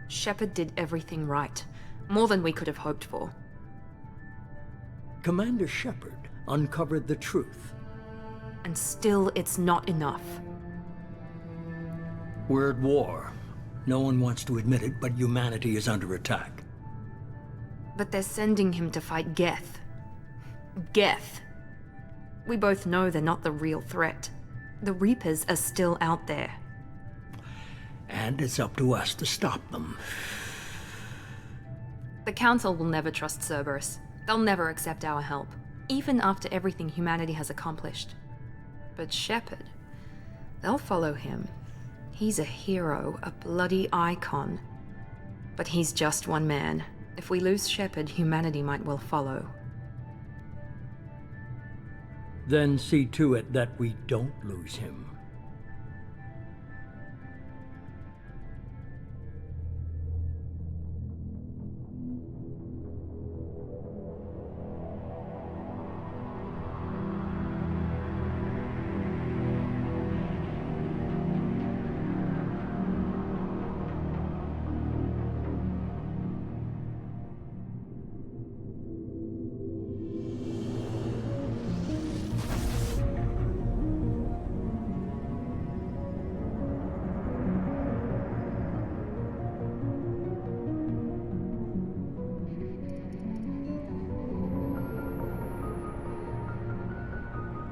Shepard did everything right. More than we could have hoped for. Commander Shepard uncovered the truth. And still, it's not enough. We're at war. No one wants to admit it, but humanity is under attack. But they're sending him to fight Geth. Geth. We both know they're not the real threat. The Reapers are still out there. And it's up to us to stop them. The Council will never trust Cerberus. They'll never accept our help, even after everything humanity has accomplished. But Shepard, they'll follow him. He's a hero, a bloody icon. But he's just one man. If we lose Shepard, humanity might well follow. Then see to it that we don't lose him.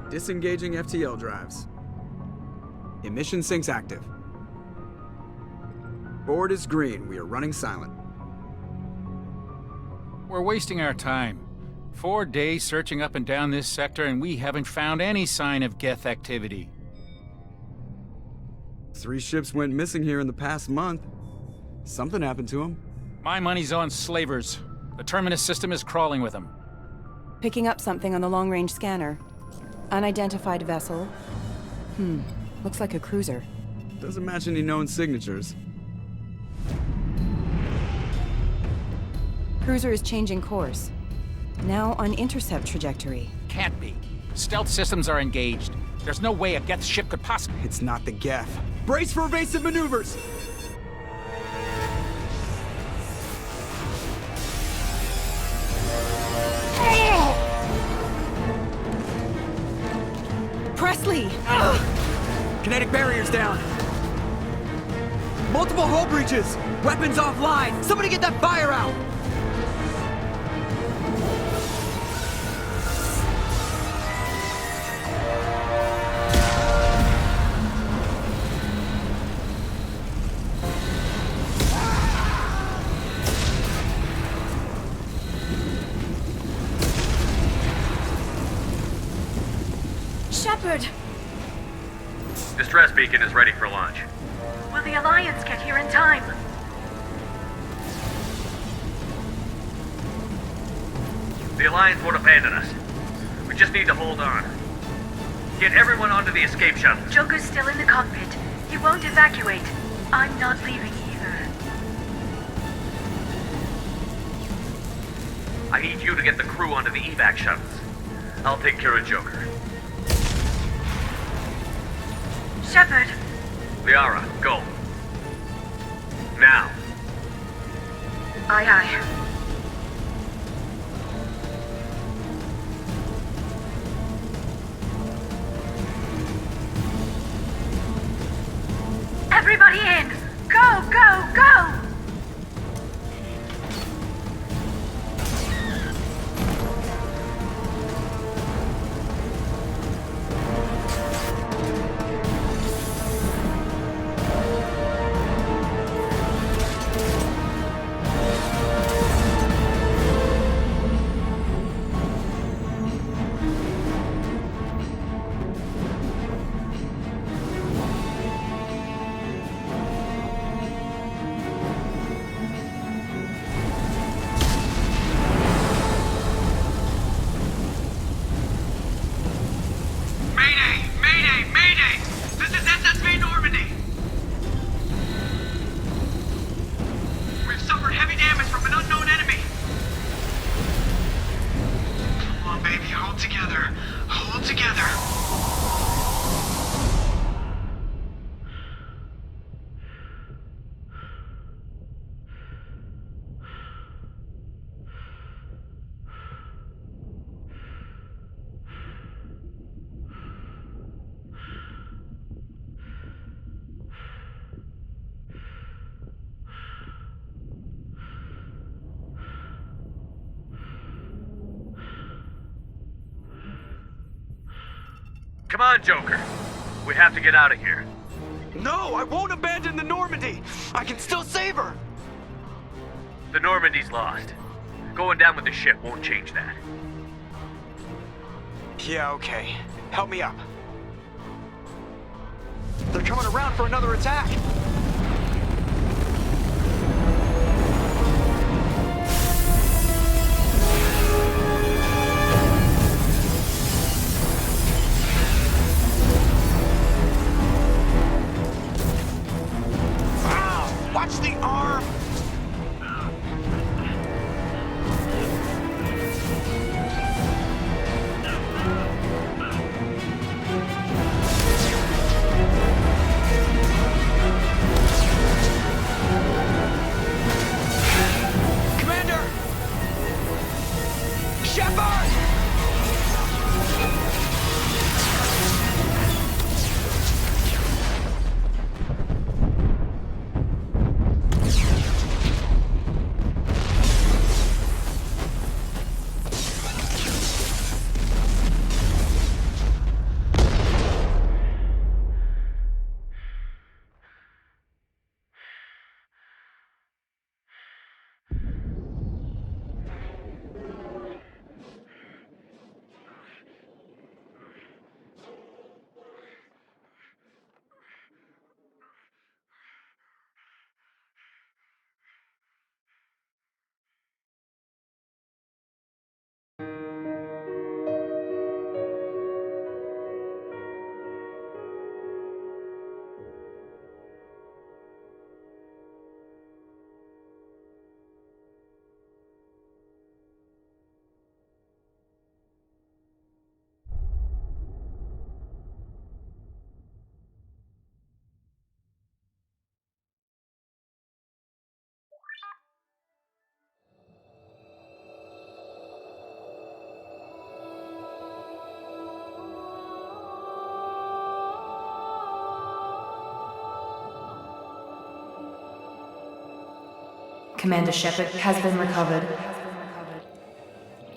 Disengaging FTL drives. Emission sinks active. Board is green. We are running silent. We're wasting our time. 4 days searching up and down this sector, and we haven't found any sign of Geth activity. 3 ships went missing here in the past month. Something happened to them. My money's on slavers. The Terminus system is crawling with them. Picking up something on the long-range scanner. Unidentified vessel. Looks like a cruiser. Doesn't match any known signatures. Cruiser is changing course. Now on intercept trajectory. Can't be. Stealth systems are engaged. There's no way a Geth ship could possibly... It's not the Geth. Brace for evasive maneuvers! Presley! Kinetic barriers down. Multiple hull breaches. Weapons offline. Somebody get that fire out. Shepard! Distress beacon is ready for launch. Will the Alliance get here in time? The Alliance won't abandon us. We just need to hold on. Get everyone onto the escape shuttle. Joker's still in the cockpit. He won't evacuate. I'm not leaving either. I need you to get the crew onto the evac shuttles. I'll take care of Joker. Shepard! Liara, go. Now. Aye, aye. Everybody in! Go, go, go! Come on, Joker. We have to get out of here. No, I won't abandon the Normandy. I can still save her. The Normandy's lost. Going down with the ship won't change that. Yeah, okay. Help me up. They're coming around for another attack. Wow! Watch the arm! Shepard! Commander Shepard has been recovered.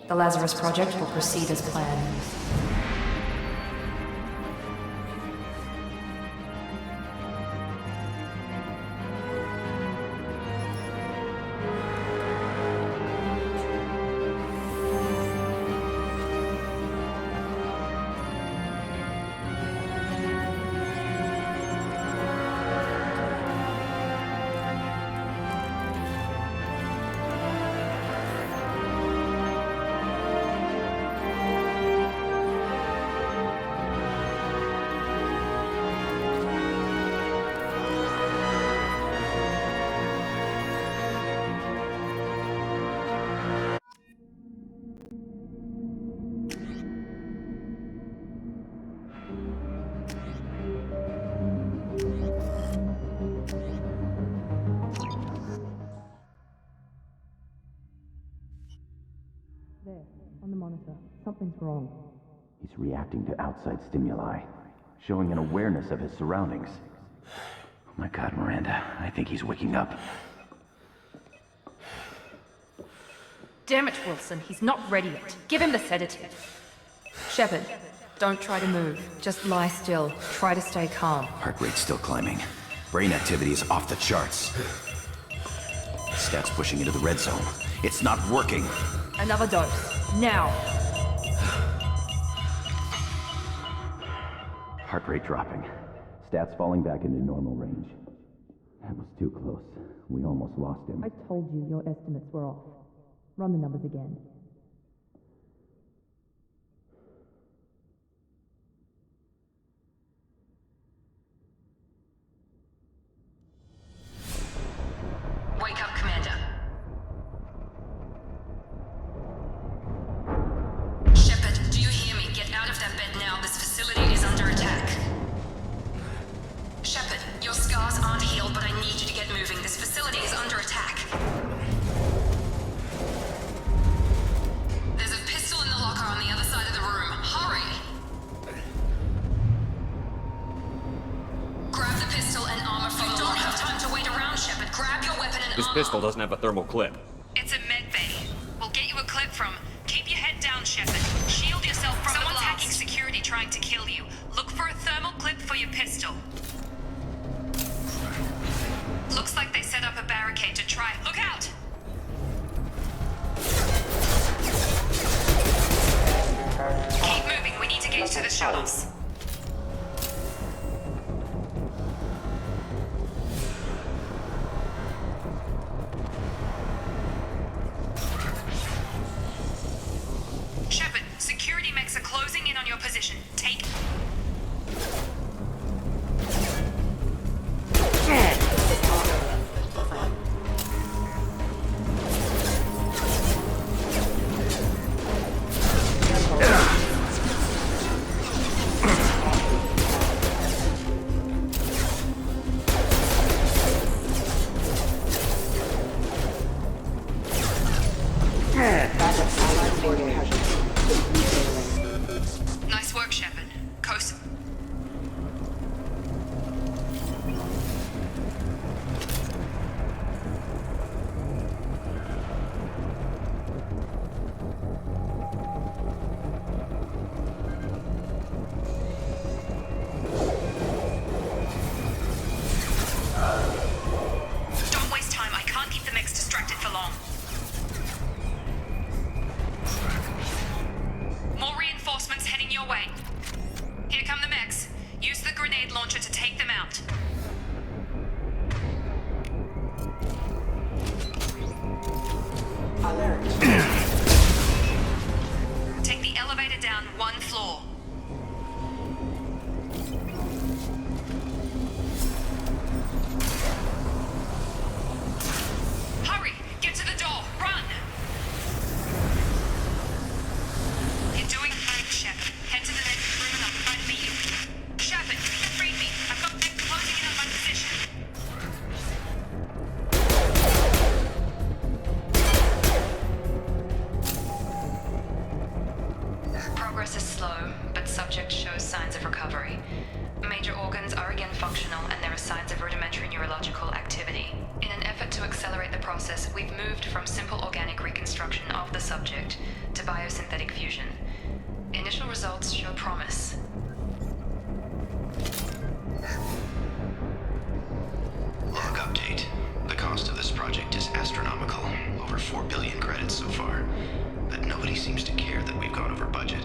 The Lazarus Project will proceed as planned. There, on the monitor. Something's wrong. He's reacting to outside stimuli, showing an awareness of his surroundings. Oh my God, Miranda, I think he's waking up. Damn it, Wilson, he's not ready yet. Give him the sedative. Shepard, don't try to move. Just lie still. Try to stay calm. Heart rate's still climbing. Brain activity is off the charts. Stats pushing into the red zone. It's not working. Another dose. Now. Heart rate dropping. Stats falling back into normal range. That was too close. We almost lost him. I told you your estimates were off. Run the numbers again. Wake up, Commander. Shepard, do you hear me? Get out of that bed now. This facility is under attack. Shepard, your scars aren't healed, but I need you to get moving. This facility is under attack. There's a pistol in the locker on the other side of the room. Hurry! Grab the pistol and armor from the locker. You don't have time to wait around, Shepard. Grab your weapon and This armor. pistol doesn't have a thermal clip. It's a med bay. We'll get you a clip from. Keep your head down, Shepard. Shield yourself from the blast. Someone's hacking security trying to kill you. Look for a thermal clip for your pistol. Looks like they set up a barricade to try. Look out! Keep moving. We need to get to the shuttles. Shepard, security mechs are closing in on your position. Take... Nice work, Shepard. Coast. Don't waste time. I can't keep the mechs distracted for long. More reinforcements heading your way. Here come the mechs. Use the grenade launcher to take them out. Alert. Take the elevator down one floor. Hurry! Get to the door! Run! You're doing fine, Shepard. Head to the next room and I'll try to meet you. Shepard, you can read me. I've got mechs closing in on my position. Progress is slow, but subject shows signs of recovery. Major organs are again functional, and there are signs of rudimentary neurological activity. In an effort to accelerate the process, we've moved from simple organic reconstruction of the subject to biosynthetic fusion. Initial results show promise. Log update. The cost of this project is astronomical. Over 4 billion credits so far. But nobody seems to care that we've gone over budget.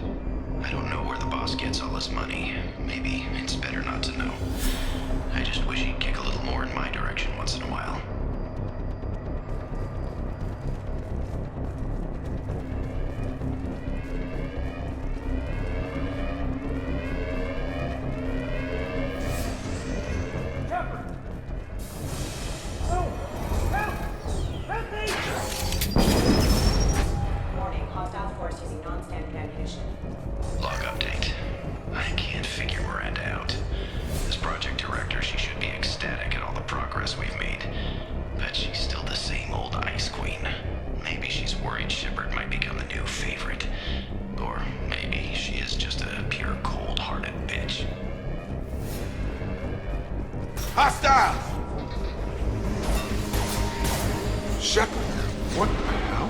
I don't know where the boss gets all this money. Maybe it's better not to know. I just wish he'd kick a little more in my direction once in a while. Warning, hostile force using non-standard ammunition. Log update. I can't figure Miranda out. As project director, she should be ecstatic at all the progress we've made. But she's still the same old Ice Queen. Maybe she's worried Shepard might become the new favorite. Or maybe she is just a pure cold-hearted bitch. Hostile! Shepard, what the hell?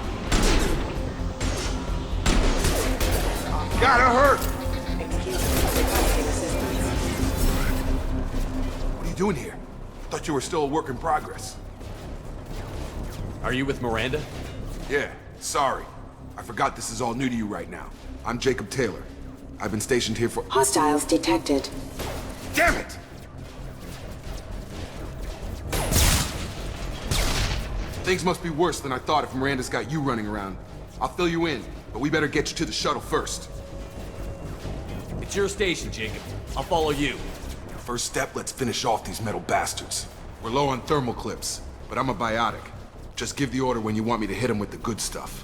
Gotta hurt! What are you doing here? I thought you were still a work in progress. Are you with Miranda? Yeah, sorry. I forgot this is all new to you right now. I'm Jacob Taylor. I've been stationed here for— Hostiles detected. Damn it! Things must be worse than I thought if Miranda's got you running around. I'll fill you in, but we better get you to the shuttle first. It's your station, Jacob. I'll follow you. First step, let's finish off these metal bastards. We're low on thermal clips, but I'm a biotic. Just give the order when you want me to hit them with the good stuff.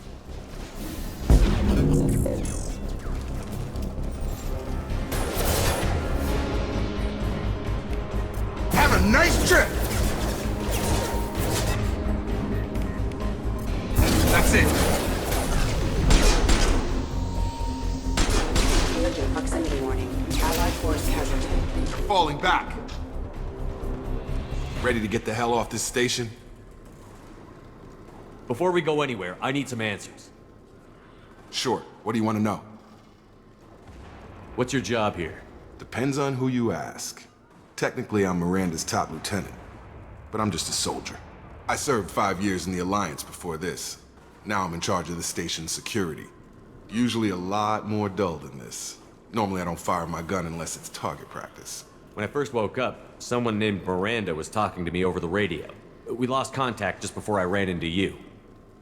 Have a nice trip! That's it. Urgent proximity warning. Allied force casualty. They're falling back. Ready to get the hell off this station? Before we go anywhere, I need some answers. Sure. What do you want to know? What's your job here? Depends on who you ask. Technically, I'm Miranda's top lieutenant, but I'm just a soldier. I served 5 years in the Alliance before this. Now I'm in charge of the station's security. Usually a lot more dull than this. Normally I don't fire my gun unless it's target practice. When I first woke up, someone named Miranda was talking to me over the radio. We lost contact just before I ran into you.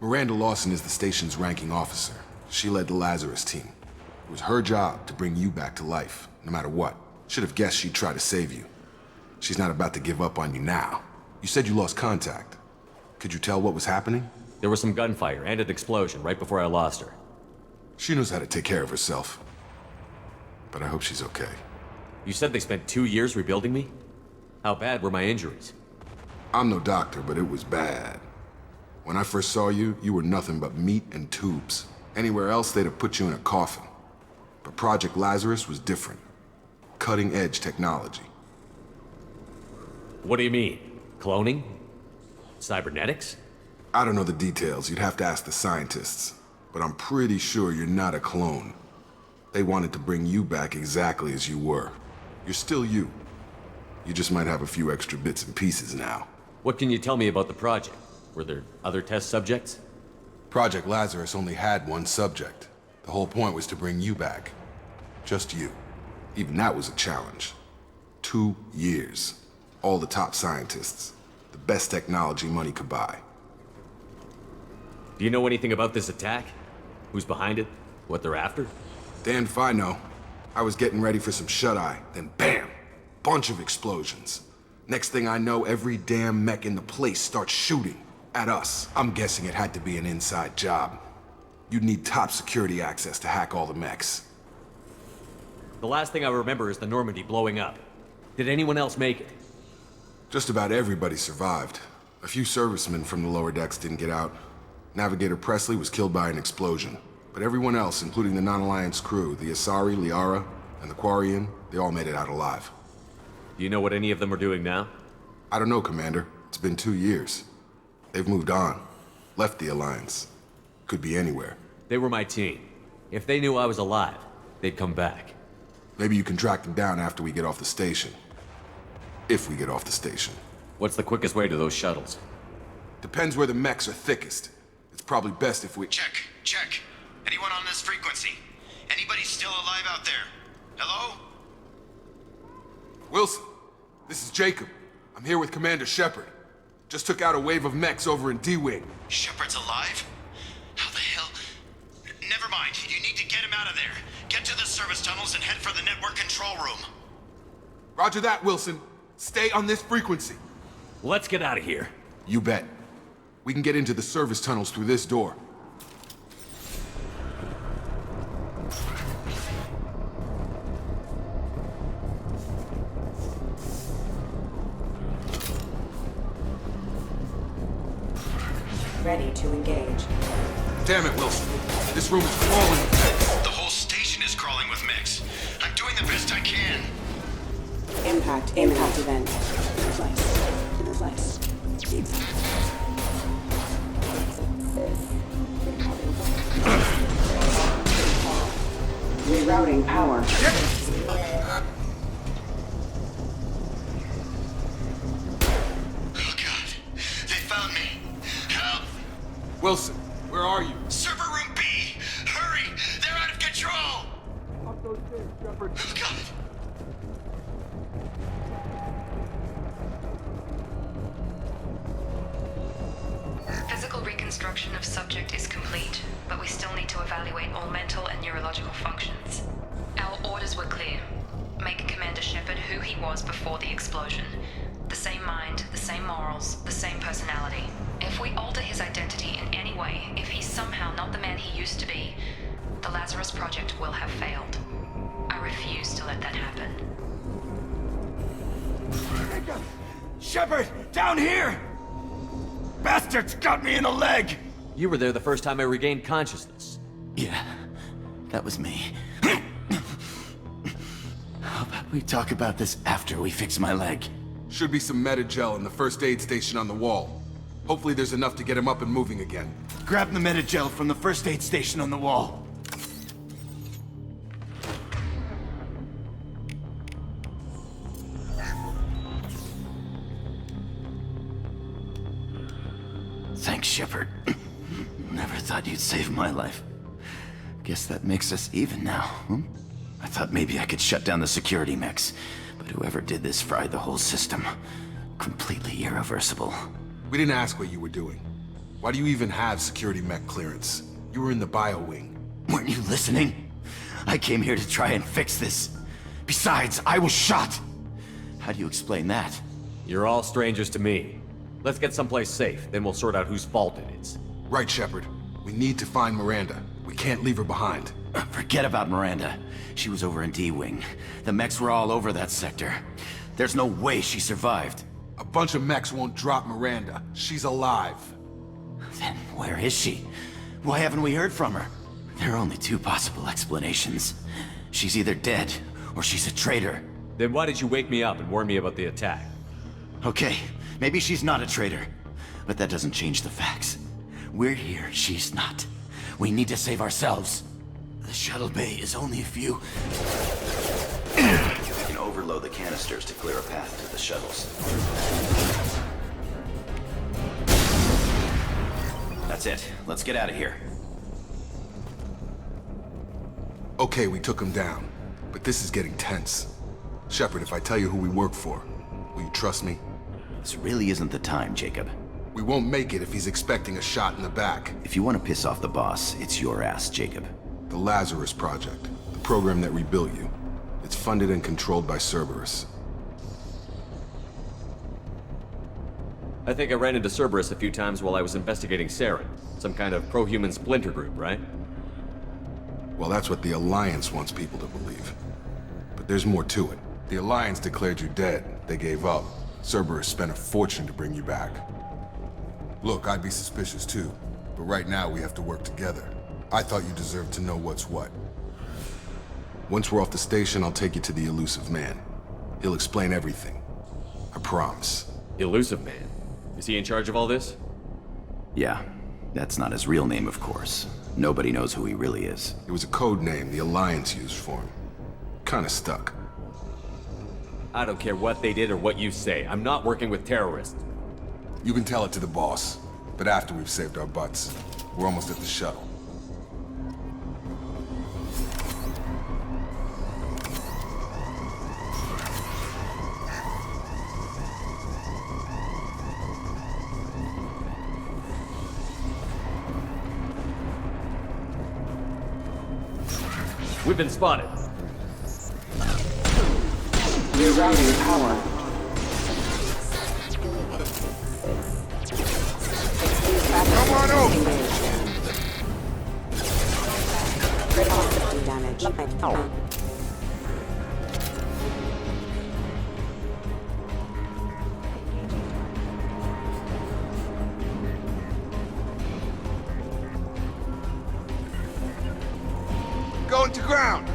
Miranda Lawson is the station's ranking officer. She led the Lazarus team. It was her job to bring you back to life, no matter what. Should have guessed she'd try to save you. She's not about to give up on you now. You said you lost contact. Could you tell what was happening? There was some gunfire and an explosion right before I lost her. She knows how to take care of herself. But I hope she's okay. You said they spent 2 years rebuilding me? How bad were my injuries? I'm no doctor, but it was bad. When I first saw you, you were nothing but meat and tubes. Anywhere else, they'd have put you in a coffin. But Project Lazarus was different. Cutting-edge technology. What do you mean? Cloning? Cybernetics? I don't know the details. You'd have to ask the scientists. But I'm pretty sure you're not a clone. They wanted to bring you back exactly as you were. You're still you. You just might have a few extra bits and pieces now. What can you tell me about the project? Were there other test subjects? Project Lazarus only had one subject. The whole point was to bring you back. Just you. Even that was a challenge. 2 years. All the top scientists. The best technology money could buy. Do you know anything about this attack? Who's behind it? What they're after? Damned if I know. I was getting ready for some shut-eye, then bam! Bunch of explosions. Next thing I know, every damn mech in the place starts shooting. At us. I'm guessing it had to be an inside job. You'd need top security access to hack all the mechs. The last thing I remember is the Normandy blowing up. Did anyone else make it? Just about everybody survived. A few servicemen from the lower decks didn't get out. Navigator Presley was killed by an explosion. But everyone else, including the non-Alliance crew, the Asari, Liara, and the Quarian, they all made it out alive. Do you know what any of them are doing now? I don't know, Commander. It's been 2 years. They've moved on. Left the Alliance. Could be anywhere. They were my team. If they knew I was alive, they'd come back. Maybe you can track them down after we get off the station. If we get off the station. What's the quickest way to those shuttles? Depends where the mechs are thickest. It's probably best if we... Check. Anyone on this frequency? Anybody still alive out there? Hello? Wilson, this is Jacob. I'm here with Commander Shepard. Just took out a wave of mechs over in D-Wing. Shepard's alive? How the hell? Never mind. You need to get him out of there. Get to the service tunnels and head for the network control room. Roger that, Wilson. Stay on this frequency. Let's get out of here. You bet. We can get into the service tunnels through this door. Ready to engage. Damn it, Wilson. This room is crawling with mechs. The whole station is crawling with mechs. I'm doing the best I can. Impact event. Nice. Rerouting power. Oh God, they found me. Help! Wilson, where are you? Server room B! Hurry! They're out of control! Up those stairs, Shepard. Oh God! Physical reconstruction of subject is complete, but we still need to evaluate all mental and neurological functions. Our orders were clear. Make Commander Shepard who he was before the explosion. The same mind, the same morals, the same personality. If we alter his identity in any way, if he's somehow not the man he used to be, the Lazarus Project will have failed. I refuse to let that happen. Shepard, down here! Bastards got me in the leg! You were there the first time I regained consciousness. Yeah, that was me. How about we talk about this after we fix my leg? Should be some Metagel in the first aid station on the wall. Hopefully there's enough to get him up and moving again. Grab the Metagel from the first aid station on the wall. Shepard. Never thought you'd save my life. Guess that makes us even now, hmm? I thought maybe I could shut down the security mechs, but whoever did this fried the whole system. Completely irreversible. We didn't ask what you were doing. Why do you even have security mech clearance? You were in the bio wing. Weren't you listening? I came here to try and fix this. Besides, I was shot! How do you explain that? You're all strangers to me. Let's get someplace safe, then we'll sort out whose fault it is. Right, Shepard. We need to find Miranda. We can't leave her behind. Forget about Miranda. She was over in D-Wing. The mechs were all over that sector. There's no way she survived. A bunch of mechs won't drop Miranda. She's alive. Then where is she? Why haven't we heard from her? There are only two possible explanations. She's either dead, or she's a traitor. Then why did you wake me up and warn me about the attack? Okay, maybe she's not a traitor. But that doesn't change the facts. We're here, she's not. We need to save ourselves. The shuttle bay is only a few... You can overload the canisters to clear a path to the shuttles. That's it. Let's get out of here. Okay, we took him down. But this is getting tense. Shepard, if I tell you who we work for, will you trust me? This really isn't the time, Jacob. We won't make it if he's expecting a shot in the back. If you want to piss off the boss, it's your ass, Jacob. The Lazarus Project, the program that rebuilt you. It's funded and controlled by Cerberus. I think I ran into Cerberus a few times while I was investigating Saren. Some kind of pro-human splinter group, right? Well, that's what the Alliance wants people to believe. But there's more to it. The Alliance declared you dead. They gave up. Cerberus spent a fortune to bring you back. Look, I'd be suspicious too. But right now we have to work together. I thought you deserved to know what's what. Once we're off the station, I'll take you to the Elusive Man. He'll explain everything. I promise. Elusive Man? Is he in charge of all this? Yeah. That's not his real name, of course. Nobody knows who he really is. It was a code name the Alliance used for him. Kinda stuck. I don't care what they did or what you say. I'm not working with terrorists. You can tell it to the boss, but after we've saved our butts. We're almost at the shuttle. We've been spotted. Rerouting power. Come on over! Critical system damage. Going to ground!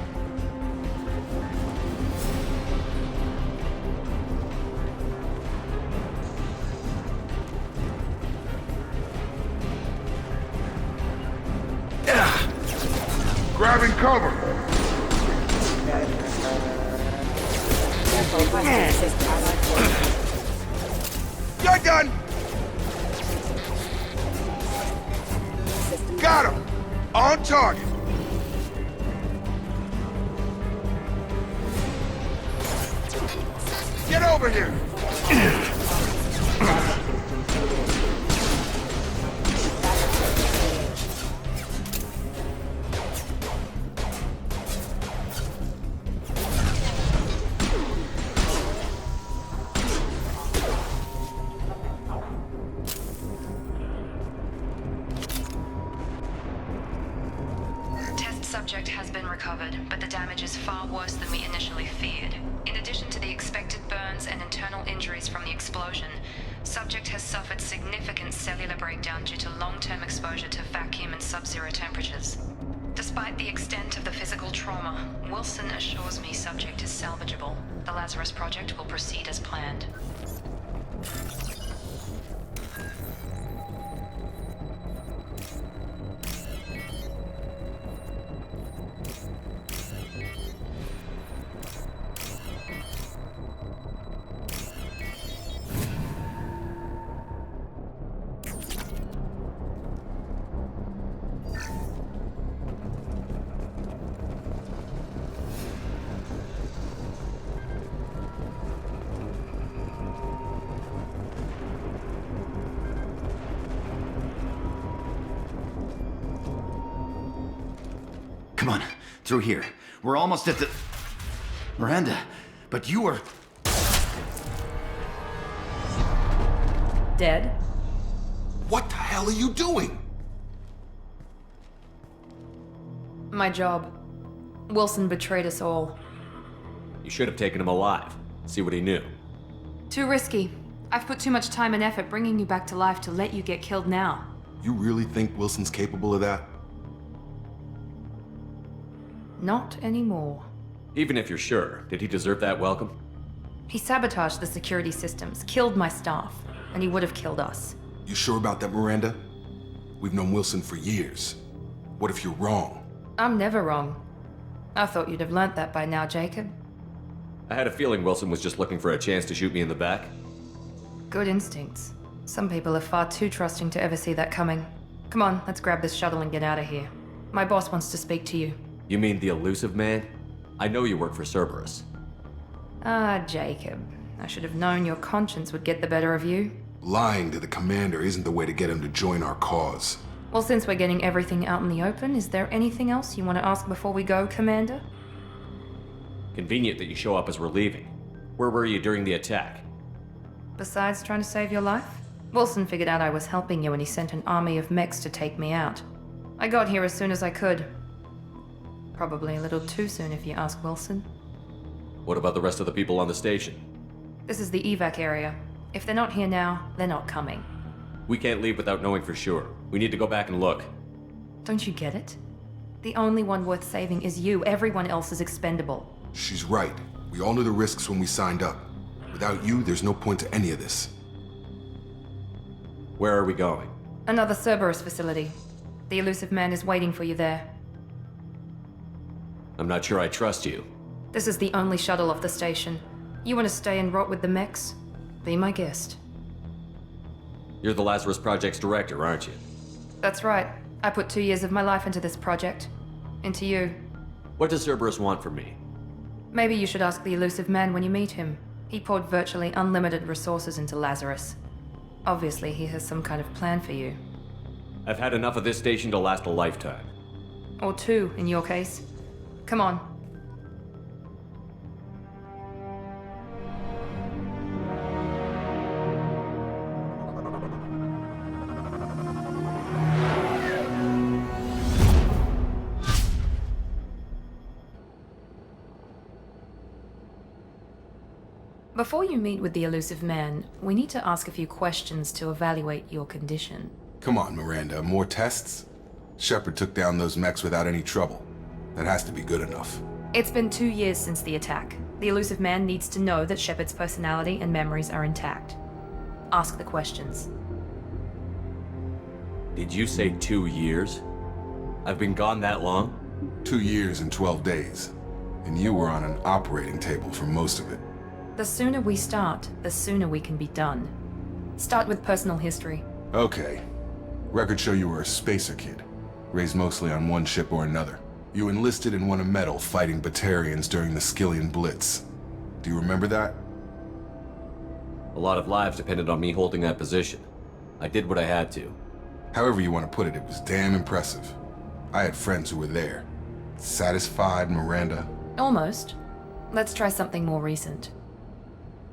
Grabbing cover! You're done! Got him! On target! Get over here! Subject has been recovered, but the damage is far worse than we initially feared. In addition to the expected burns and internal injuries from the explosion, subject has suffered significant cellular breakdown due to long-term exposure to vacuum and sub-zero temperatures. Despite the extent of the physical trauma, Wilson assures me subject is salvageable. The Lazarus Project will proceed as planned. Through here. We're almost at the... Miranda, but you were... Dead? What the hell are you doing? My job. Wilson betrayed us all. You should have taken him alive. See what he knew. Too risky. I've put too much time and effort bringing you back to life to let you get killed now. You really think Wilson's capable of that? Not anymore. Even if you're sure, did he deserve that welcome? He sabotaged the security systems, killed my staff, and he would have killed us. You sure about that, Miranda? We've known Wilson for years. What if you're wrong? I'm never wrong. I thought you'd have learnt that by now, Jacob. I had a feeling Wilson was just looking for a chance to shoot me in the back. Good instincts. Some people are far too trusting to ever see that coming. Come on, let's grab this shuttle and get out of here. My boss wants to speak to you. You mean the elusive man? I know you work for Cerberus. Ah, Jacob. I should have known your conscience would get the better of you. Lying to the commander isn't the way to get him to join our cause. Well, since we're getting everything out in the open, is there anything else you want to ask before we go, Commander? Convenient that you show up as we're leaving. Where were you during the attack? Besides trying to save your life? Wilson figured out I was helping you and he sent an army of mechs to take me out. I got here as soon as I could. Probably a little too soon if you ask Wilson. What about the rest of the people on the station? This is the evac area. If they're not here now, they're not coming. We can't leave without knowing for sure. We need to go back and look. Don't you get it? The only one worth saving is you. Everyone else is expendable. She's right. We all knew the risks when we signed up. Without you, there's no point to any of this. Where are we going? Another Cerberus facility. The elusive man is waiting for you there. I'm not sure I trust you. This is the only shuttle off the station. You want to stay and rot with the mechs? Be my guest. You're the Lazarus Project's director, aren't you? That's right. I put 2 years of my life into this project. Into you. What does Cerberus want from me? Maybe you should ask the elusive man when you meet him. He poured virtually unlimited resources into Lazarus. Obviously, he has some kind of plan for you. I've had enough of this station to last a lifetime. Or 2, in your case. Come on. Before you meet with the elusive man, we need to ask a few questions to evaluate your condition. Come on, Miranda, more tests? Shepard took down those mechs without any trouble. That has to be good enough. It's been 2 years since the attack. The elusive man needs to know that Shepard's personality and memories are intact. Ask the questions. Did you say 2 years? I've been gone that long? 2 years and 12 days. And you were on an operating table for most of it. The sooner we start, the sooner we can be done. Start with personal history. Okay. Records show you were a spacer kid, raised mostly on one ship or another. You enlisted and won a medal fighting Batarians during the Skillian Blitz. Do you remember that? A lot of lives depended on me holding that position. I did what I had to. However you want to put it, it was damn impressive. I had friends who were there. Satisfied, Miranda? Almost. Let's try something more recent.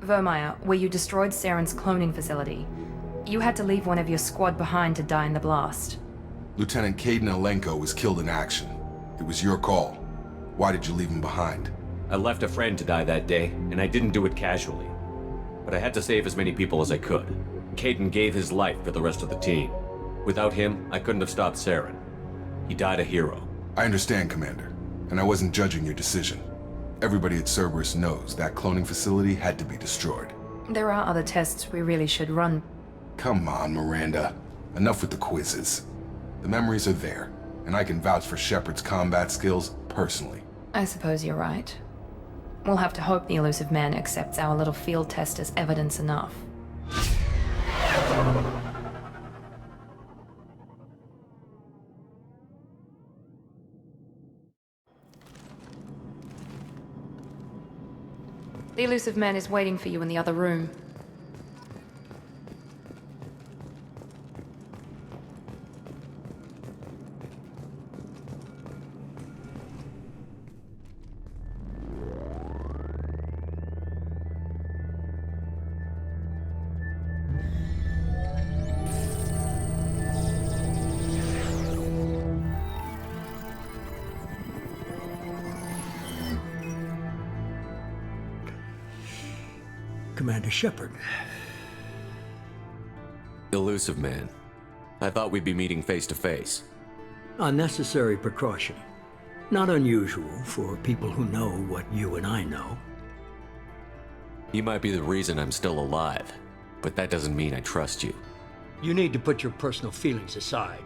Vermeer, where you destroyed Saren's cloning facility. You had to leave one of your squad behind to die in the blast. Lieutenant Caden Alenko was killed in action. It was your call. Why did you leave him behind? I left a friend to die that day, and I didn't do it casually. But I had to save as many people as I could. Caden gave his life for the rest of the team. Without him, I couldn't have stopped Saren. He died a hero. I understand, Commander, and I wasn't judging your decision. Everybody at Cerberus knows that cloning facility had to be destroyed. There are other tests we really should run. Come on, Miranda. Enough with the quizzes. The memories are there, and I can vouch for Shepard's combat skills personally. I suppose you're right. We'll have to hope the elusive man accepts our little field test as evidence enough. The elusive man is waiting for you in the other room. Commander Shepard. Elusive man. I thought we'd be meeting face to face. Unnecessary precaution. Not unusual for people who know what you and I know. You might be the reason I'm still alive, but that doesn't mean I trust you. You need to put your personal feelings aside.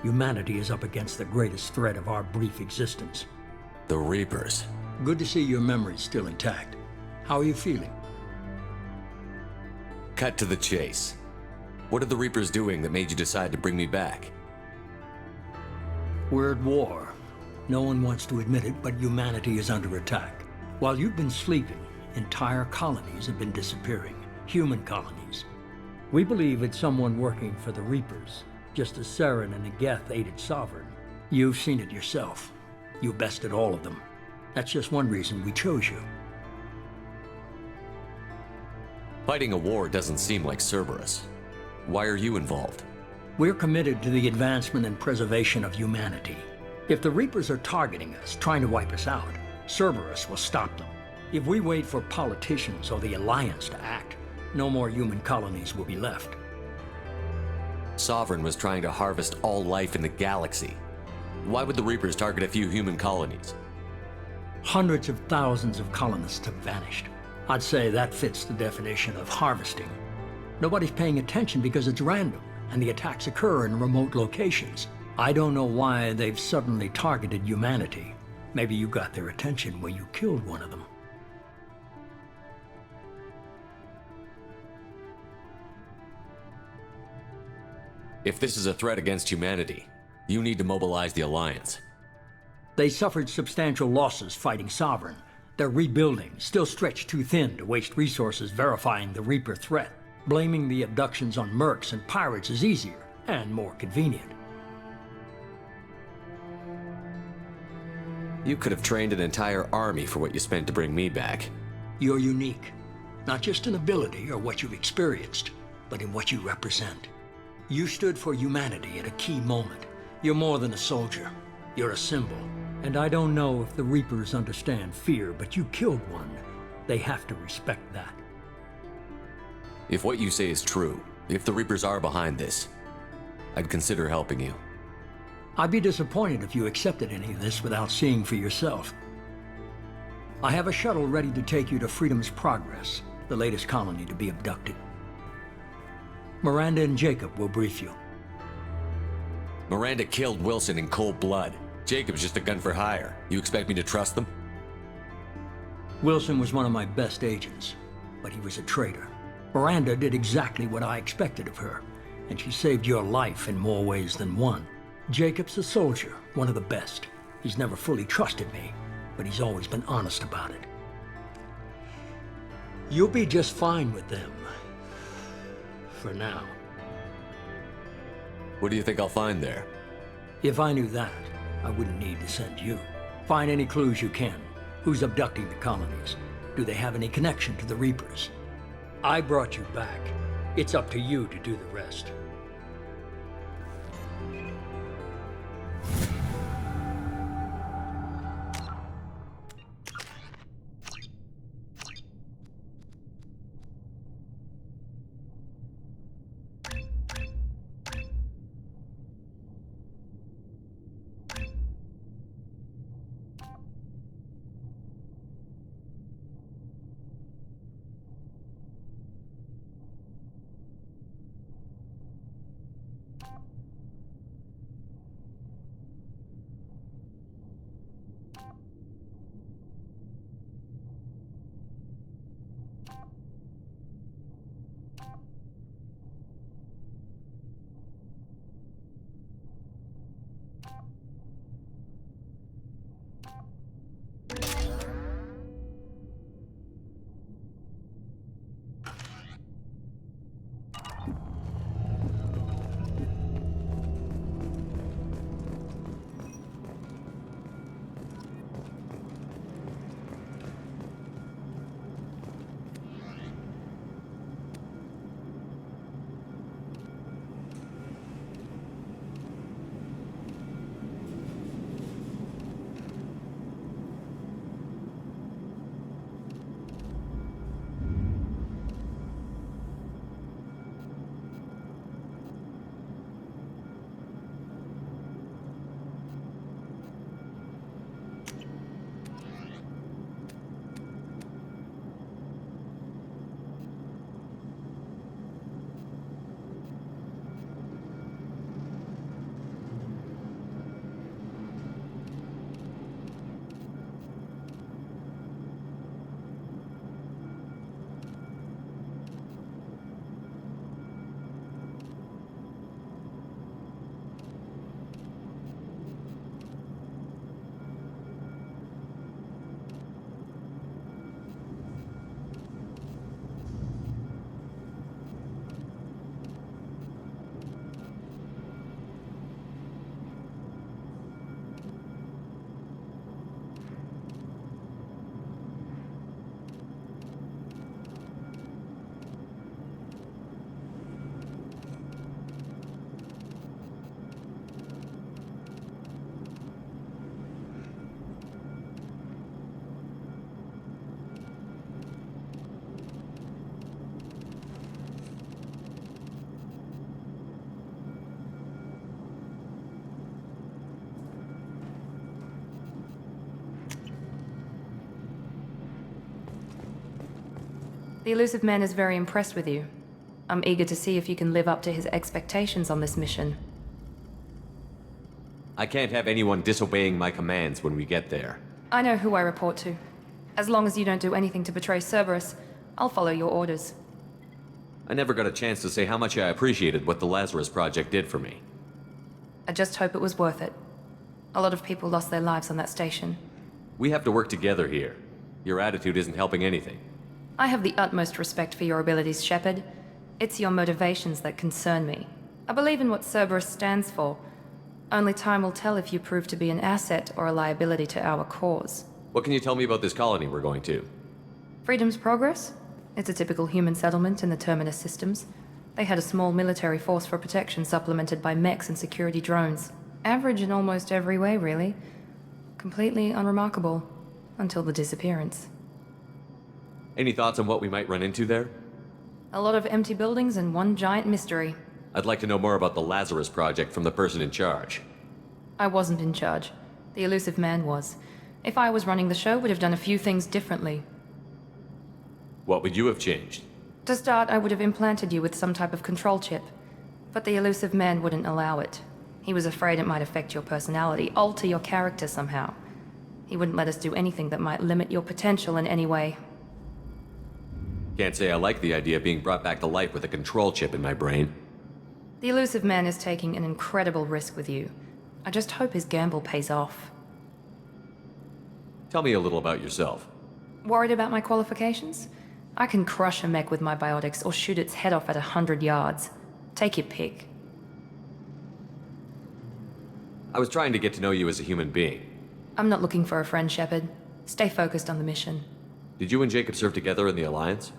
Humanity is up against the greatest threat of our brief existence. The Reapers. Good to see your memory's still intact. How are you feeling? Cut to the chase. What are the Reapers doing that made you decide to bring me back? We're at war. No one wants to admit it, but humanity is under attack. While you've been sleeping, entire colonies have been disappearing. Human colonies. We believe it's someone working for the Reapers, just as Saren and Geth aided Sovereign. You've seen it yourself. You bested all of them. That's just one reason we chose you. Fighting a war doesn't seem like Cerberus. Why are you involved? We're committed to the advancement and preservation of humanity. If the Reapers are targeting us, trying to wipe us out, Cerberus will stop them. If we wait for politicians or the Alliance to act, no more human colonies will be left. Sovereign was trying to harvest all life in the galaxy. Why would the Reapers target a few human colonies? Hundreds of thousands of colonists have vanished. I'd say that fits the definition of harvesting. Nobody's paying attention because it's random, and the attacks occur in remote locations. I don't know why they've suddenly targeted humanity. Maybe you got their attention when you killed one of them. If this is a threat against humanity, you need to mobilize the Alliance. They suffered substantial losses fighting Sovereign. They're rebuilding, still stretched too thin to waste resources verifying the Reaper threat. Blaming the abductions on mercs and pirates is easier and more convenient. You could have trained an entire army for what you spent to bring me back. You're unique, not just in ability or what you've experienced, but in what you represent. You stood for humanity at a key moment. You're more than a soldier. You're a symbol. And I don't know if the Reapers understand fear, but you killed one. They have to respect that. If what you say is true, if the Reapers are behind this, I'd consider helping you. I'd be disappointed if you accepted any of this without seeing for yourself. I have a shuttle ready to take you to Freedom's Progress, the latest colony to be abducted. Miranda and Jacob will brief you. Miranda killed Wilson in cold blood. Jacob's just a gun for hire. You expect me to trust them? Wilson was one of my best agents, but he was a traitor. Miranda did exactly what I expected of her, and she saved your life in more ways than one. Jacob's a soldier, one of the best. He's never fully trusted me, but he's always been honest about it. You'll be just fine with them. For now. What do you think I'll find there? If I knew that, I wouldn't need to send you. Find any clues you can. Who's abducting the colonies? Do they have any connection to the Reapers? I brought you back. It's up to you to do the rest. The elusive man is very impressed with you. I'm eager to see if you can live up to his expectations on this mission. I can't have anyone disobeying my commands when we get there. I know who I report to. As long as you don't do anything to betray Cerberus, I'll follow your orders. I never got a chance to say how much I appreciated what the Lazarus Project did for me. I just hope it was worth it. A lot of people lost their lives on that station. We have to work together here. Your attitude isn't helping anything. I have the utmost respect for your abilities, Shepard. It's your motivations that concern me. I believe in what Cerberus stands for. Only time will tell if you prove to be an asset or a liability to our cause. What can you tell me about this colony we're going to? Freedom's Progress? It's a typical human settlement in the Terminus systems. They had a small military force for protection supplemented by mechs and security drones. Average in almost every way, really. Completely unremarkable. Until the disappearance. Any thoughts on what we might run into there? A lot of empty buildings and one giant mystery. I'd like to know more about the Lazarus Project from the person in charge. I wasn't in charge. The elusive man was. If I was running the show, would have done a few things differently. What would you have changed? To start, I would have implanted you with some type of control chip. But the elusive man wouldn't allow it. He was afraid it might affect your personality, alter your character somehow. He wouldn't let us do anything that might limit your potential in any way. Can't say I like the idea of being brought back to life with a control chip in my brain. The elusive man is taking an incredible risk with you. I just hope his gamble pays off. Tell me a little about yourself. Worried about my qualifications? I can crush a mech with my biotics or shoot its head off at 100 yards. Take your pick. I was trying to get to know you as a human being. I'm not looking for a friend, Shepard. Stay focused on the mission. Did you and Jacob serve together in the Alliance?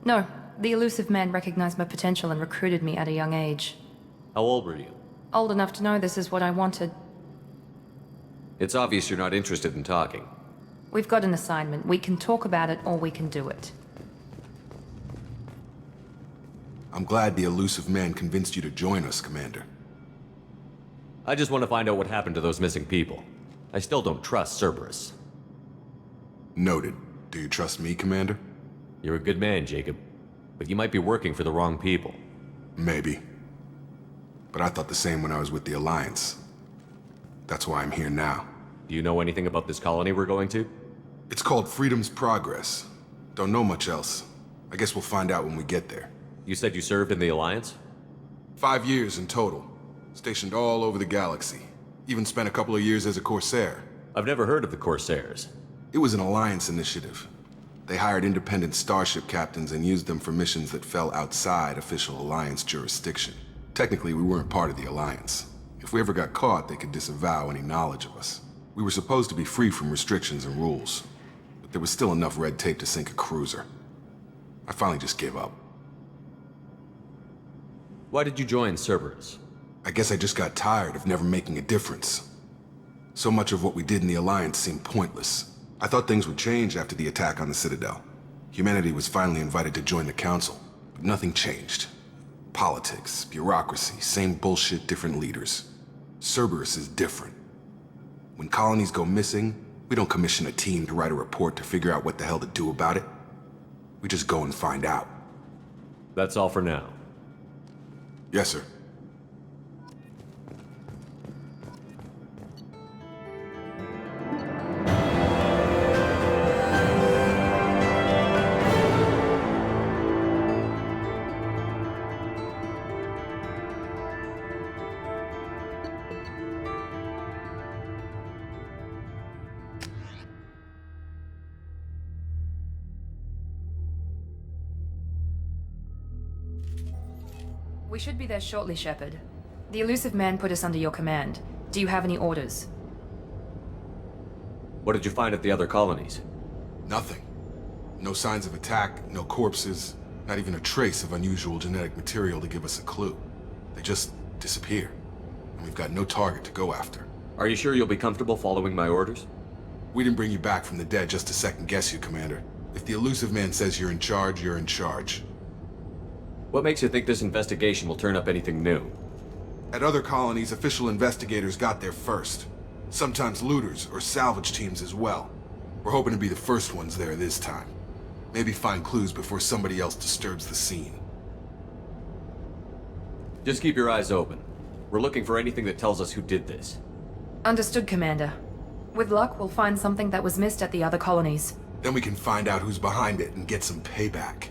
No. The elusive man recognized my potential and recruited me at a young age. How old were you? Old enough to know this is what I wanted. It's obvious you're not interested in talking. We've got an assignment. We can talk about it or we can do it. I'm glad the elusive man convinced you to join us, Commander. I just want to find out what happened to those missing people. I still don't trust Cerberus. Noted. Do you trust me, Commander? You're a good man, Jacob. But you might be working for the wrong people. Maybe. But I thought the same when I was with the Alliance. That's why I'm here now. Do you know anything about this colony we're going to? It's called Freedom's Progress. Don't know much else. I guess we'll find out when we get there. You said you served in the Alliance? 5 years in total. Stationed all over the galaxy. Even spent a couple of years as a Corsair. I've never heard of the Corsairs. It was an Alliance initiative. They hired independent starship captains and used them for missions that fell outside official Alliance jurisdiction. Technically, we weren't part of the Alliance. If we ever got caught, they could disavow any knowledge of us. We were supposed to be free from restrictions and rules, but there was still enough red tape to sink a cruiser. I finally just gave up. Why did you join Cerberus? I guess I just got tired of never making a difference. So much of what we did in the Alliance seemed pointless. I thought things would change after the attack on the Citadel. Humanity was finally invited to join the Council, but nothing changed. Politics, bureaucracy, same bullshit, different leaders. Cerberus is different. When colonies go missing, we don't commission a team to write a report to figure out what the hell to do about it. We just go and find out. That's all for now. Yes, sir. We should be there shortly, Shepard. The elusive man put us under your command. Do you have any orders? What did you find at the other colonies? Nothing. No signs of attack, no corpses, not even a trace of unusual genetic material to give us a clue. They just disappear, and we've got no target to go after. Are you sure you'll be comfortable following my orders? We didn't bring you back from the dead just to second-guess you, Commander. If the elusive man says you're in charge, you're in charge. What makes you think this investigation will turn up anything new? At other colonies, official investigators got there first. Sometimes looters or salvage teams as well. We're hoping to be the first ones there this time. Maybe find clues before somebody else disturbs the scene. Just keep your eyes open. We're looking for anything that tells us who did this. Understood, Commander. With luck, we'll find something that was missed at the other colonies. Then we can find out who's behind it and get some payback.